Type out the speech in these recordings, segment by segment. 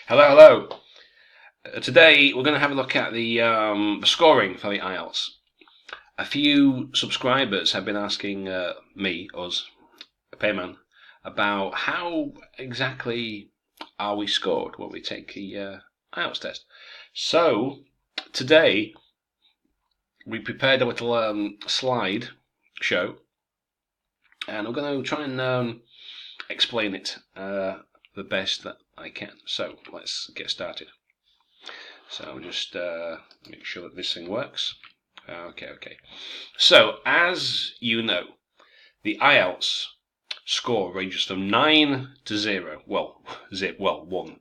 Hello, hello. Today we're going to have a look at the scoring for the IELTS. A few subscribers have been asking us, Payman, about how exactly are we scored when we take the IELTS test. So today we prepared a little slide show, and I'm going to try and explain it the best that I can. So let's get started. So just make sure that this thing works. Okay. So as you know, the IELTS score ranges from 9 to 0. Well, 1,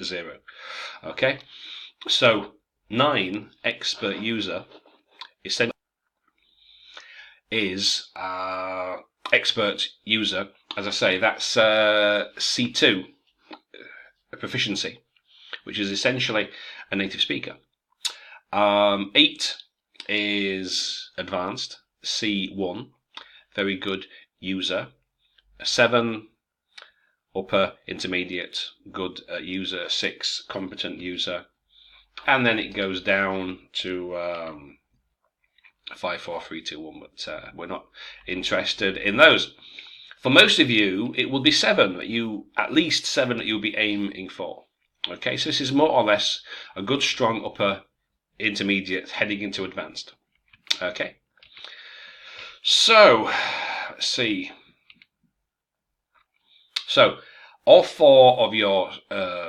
0. Okay. So 9, expert user, essentially is expert user. As I say, that's C2 proficiency, which is essentially a native speaker. 8 is advanced, C1, very good user. 7, upper intermediate, good user. 6, competent user. And then it goes down to 5, 4, 3, 2, 1, but we're not interested in those. For most of you, it will be 7 that at least 7 that you'll be aiming for. Okay, so this is more or less a good, strong upper intermediate heading into advanced. Okay, so let's see. So all 4 of your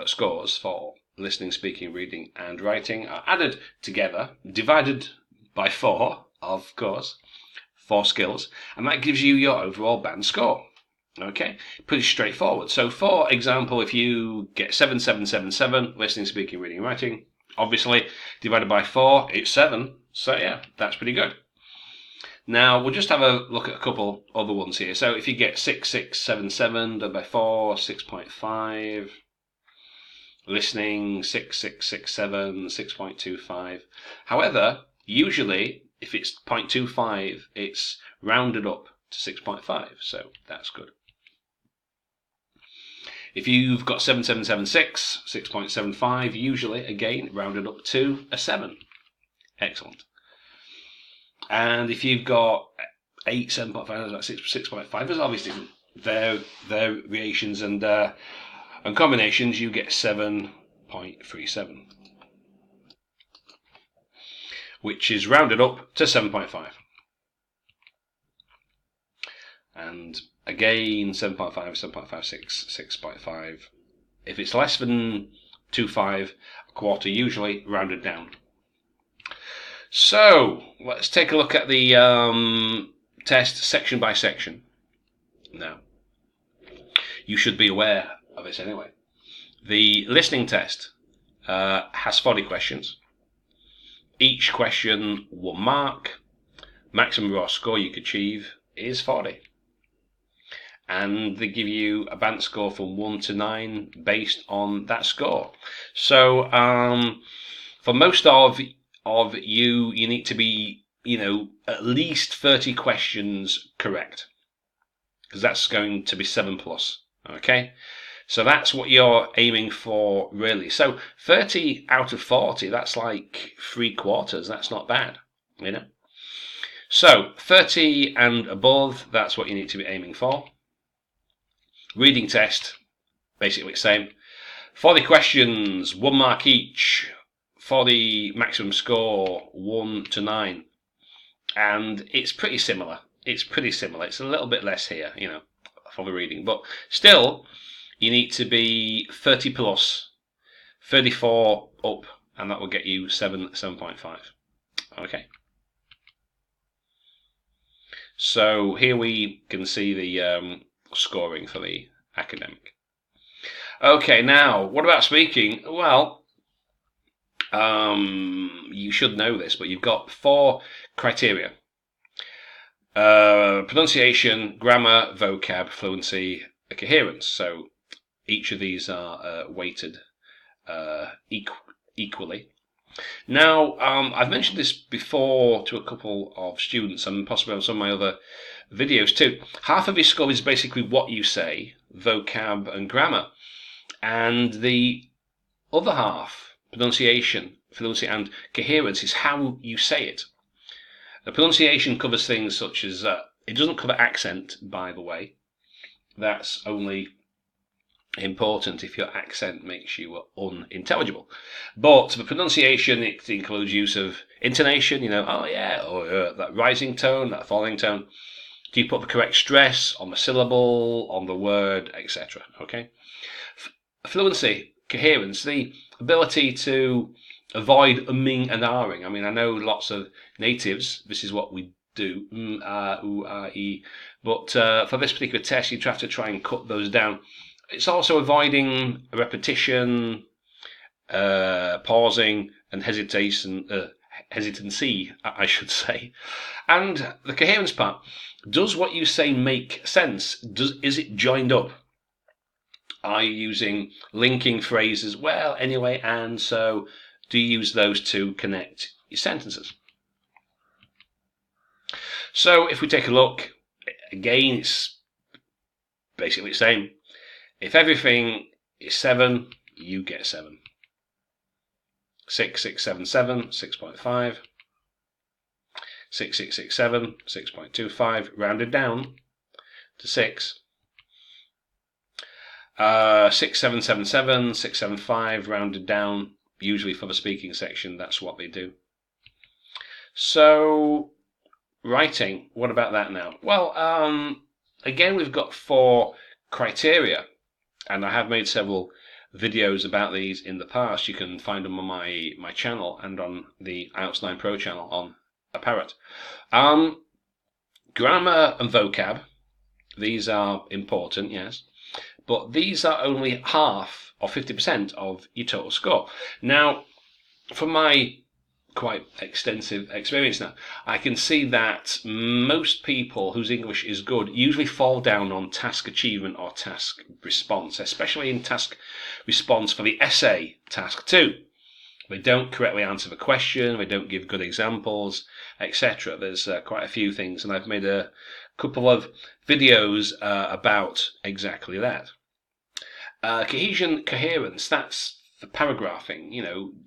scores for listening, speaking, reading, and writing are added together, divided by 4, of course, 4 skills, and that gives you your overall band score. Okay, pretty straightforward. So for example, if you get 7, listening, speaking, reading, writing, obviously divided by 4, it's 7. So yeah, that's pretty good. Now we'll just have a look at a couple other ones here. So if you get 6, divided by 4, 6.5. Listening, 6, 6.25. However, usually if it's 0.25, it's rounded up to 6.5. So that's good. If you've got 6, 6.75, usually, again, rounded up to a 7. Excellent. And if you've got 8, 7.5, that's 6.5, there's obviously variations and combinations. You get 7.37, which is rounded up to 7.5. And again, 7.5, 7.56, 6.5. If it's less than 2.5, a quarter, usually rounded down. So let's take a look at the test section by section. Now, you should be aware of this anyway. The listening test has 40 questions. Each question 1 mark. Maximum raw score you could achieve is 40. And they give you a band score from 1 to 9 based on that score. So for most of you need to be, at least 30 questions correct, because that's going to be 7+. Okay, so that's what you're aiming for, really. So 30 out of 40, that's like 3/4. That's not bad, So 30 and above, that's what you need to be aiming for. Reading test, basically the same. 40 questions, 1 mark each. For the maximum score, 1 to 9. And it's pretty similar. It's a little bit less here, for the reading. But still, you need to be 30+, 34 up, and that will get you 7.5. Okay. So here we can see the scoring for the academic. Okay, now, what about speaking? Well, you should know this, but you've got 4 criteria. Pronunciation, grammar, vocab, fluency, coherence. So each of these are weighted equally. Now, I've mentioned this before to a couple of students and possibly on some of my other videos too. Half of your score is basically what you say, vocab and grammar. And the other half, pronunciation, fluency and coherence, is how you say it. The pronunciation covers things such as, it doesn't cover accent, by the way. That's only important if your accent makes you unintelligible. But the pronunciation, it includes use of intonation, oh yeah, or that rising tone, that falling tone. Do you put the correct stress on the syllable, on the word, etc.? Okay. Fluency, coherence, the ability to avoid umming and ahhing. I mean, I know lots of natives, this is what we do, ooh, e. But for this particular test, you have to try and cut those down. It's also avoiding repetition, pausing, and hesitancy, I should say. And the coherence part, does what you say make sense? Is it joined up? Are you using linking phrases? Well, anyway, and so, do you use those to connect your sentences? So if we take a look, again, it's basically the same. If everything is 7, you get 7. 6, 6, 7, 7, 6.5. 6, 6, 6, 7, 6.25, rounded down to 6. 6, 7, 7, 7, 6, 7, 5, rounded down. Usually for the speaking section, that's what they do. So, writing, what about that now? Well, again, we've got 4 criteria. And I have made several videos about these in the past. You can find them on my channel and on the IELTS9PRO channel on a parrot. Grammar and vocab, these are important, yes, but these are only half or 50% of your total score. Now, from my quite extensive experience now, I can see that most people whose English is good usually fall down on task achievement or task response, especially in task response for the essay task 2. They don't correctly answer the question, they don't give good examples, etc. There's quite a few things, and I've made a couple of videos about exactly that. Cohesion, coherence, that's the paragraphing,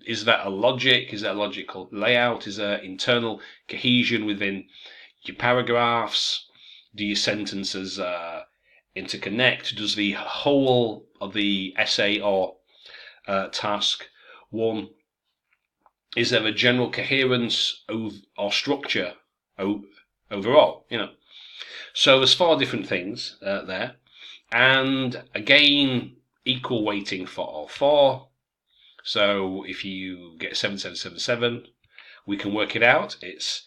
is that a logic? Is that a logical layout? Is there internal cohesion within your paragraphs? Do your sentences interconnect? Does the whole of the essay or task 1, is there a general coherence or structure overall? So there's 4 different things there, and again, equal weighting for all 4. So if you get 7, 7, 7, 7, we can work it out. It's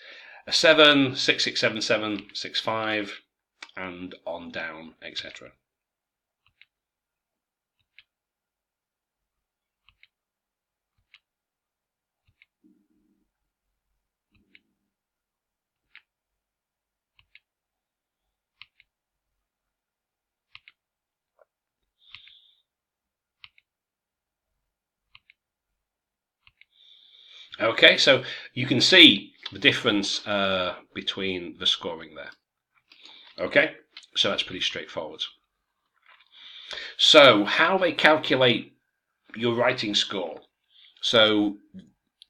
a 7, 6, 6, 7, 7, 6, 5, and on down, etc. Okay, so you can see the difference between the scoring there. Okay, so that's pretty straightforward. So how they calculate your writing score. So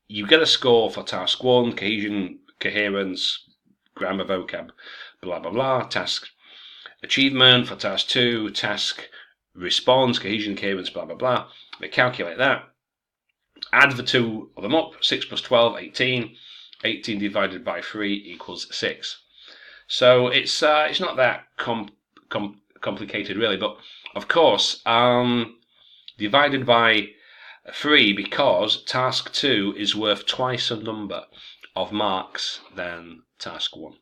you get a score for task 1, cohesion, coherence, grammar, vocab, blah, blah, blah. Task achievement for task 2, task response, cohesion, coherence, blah, blah, blah. They calculate that. Add the 2 of them up, 6 plus 12, 18. 18 divided by 3 equals 6. So it's not that complicated really, but of course, divided by 3 because task 2 is worth twice the number of marks than task 1.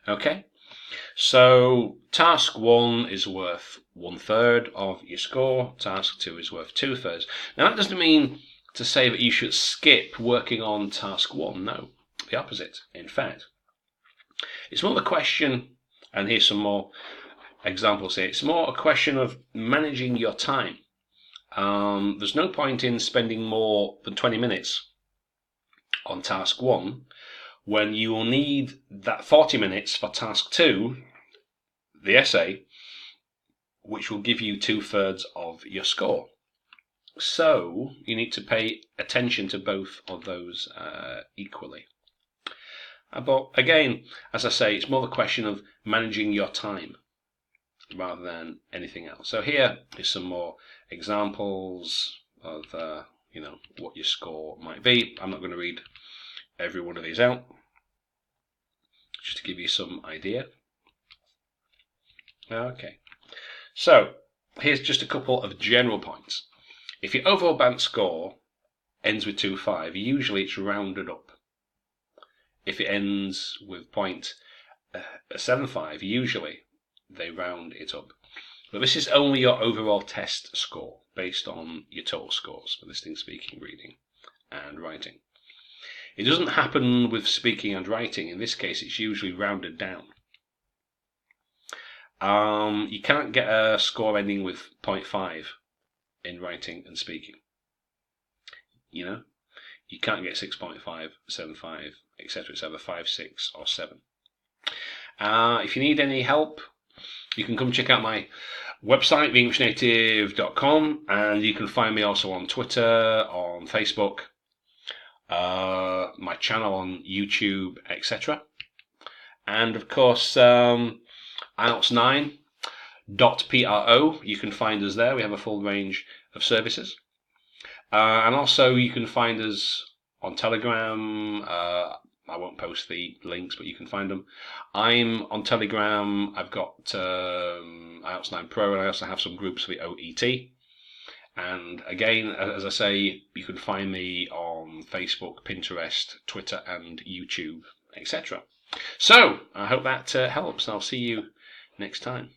Okay, so task 1 is worth 1/3 of your score, task 2 is worth 2/3. Now that doesn't mean to say that you should skip working on task 1, no, the opposite. In fact, it's more the question, and here's some more examples here, it's more a question of managing your time. There's no point in spending more than 20 minutes on task 1 when you will need that 40 minutes for task 2, the essay, which will give you 2/3 of your score. So you need to pay attention to both of those equally. But again, as I say, it's more the question of managing your time rather than anything else. So here is some more examples of what your score might be. I'm not going to read every one of these out, just to give you some idea. Okay, so here's just a couple of general points. If your overall band score ends with 2.5, usually it's rounded up. If it ends with 0.75, usually they round it up. But this is only your overall test score based on your total scores for listening, speaking, reading, and writing. It doesn't happen with speaking and writing. In this case, it's usually rounded down. You can't get a score ending with 0.5 in writing and speaking. You can't get 6.5, 7.5, etc. It's either 5, 6, or 7. If you need any help, you can come check out my website, theenglishnative.com, and you can find me also on Twitter, on Facebook, my channel on YouTube, etc. And of course, IELTS9.PRO, you can find us there. We have a full range of services. And also you can find us on Telegram. I won't post the links, but you can find them. I'm on Telegram. I've got IELTS9PRO, and I also have some groups for the OET. And again, as I say, you can find me on Facebook, Pinterest, Twitter, and YouTube, etc. So I hope that helps, and I'll see you next time.